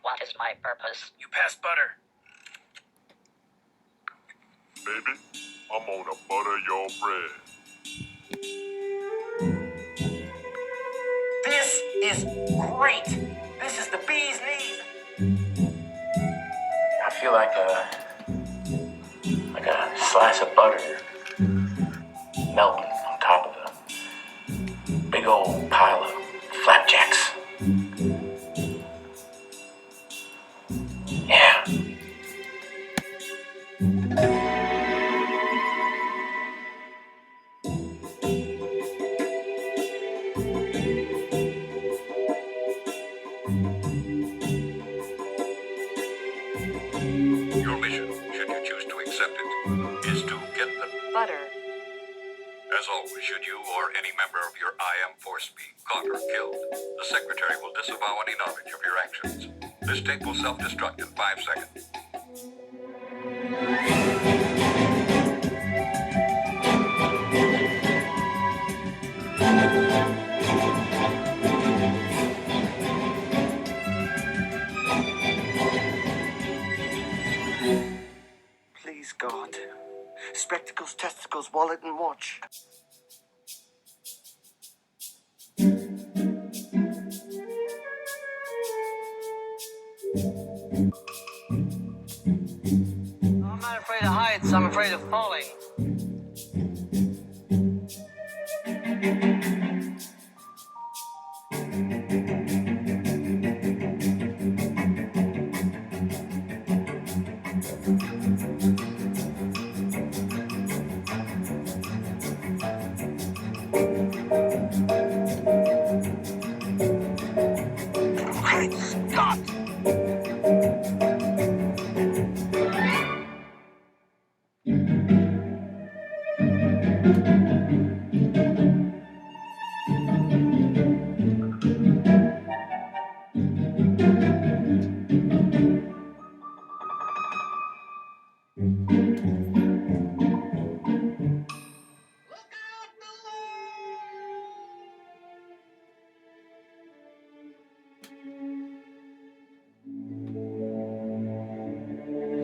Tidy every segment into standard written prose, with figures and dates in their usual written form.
What is my purpose? You passed butter. Baby, I'm gonna butter your bread. This is great. This is the bee's knees. I feel like a slice of butter melting on top of a big old pile of flapjacks. Yeah. Your mission, should you choose to accept it, is to get the butter. As always, should you or any member of your IM force be caught or killed, the Secretary will disavow any knowledge of your actions. This tape will self-destruct in 5 seconds. Please, God. Spectacles, testicles, wallet, and watch. I'm not afraid of heights, I'm afraid of falling. Great Scott!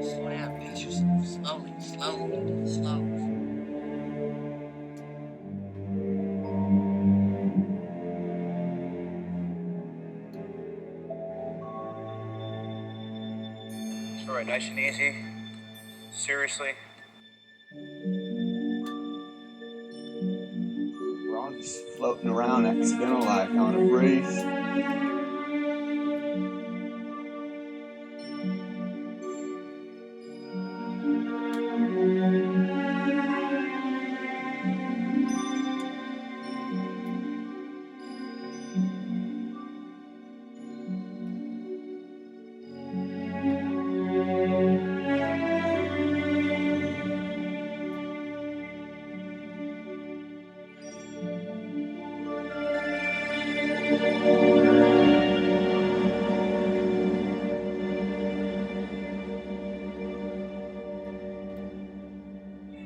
Slow down, pace yourself. Slowly, slow. All right, nice and easy. Seriously. We're all just floating around accidental like on a breeze.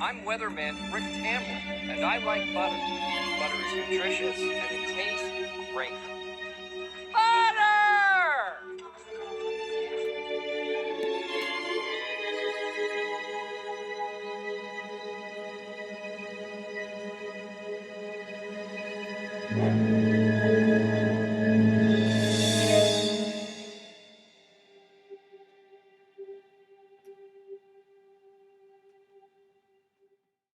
I'm weatherman Rick Tamlin, and I like butter. Butter is nutritious, and it tastes great. Butter!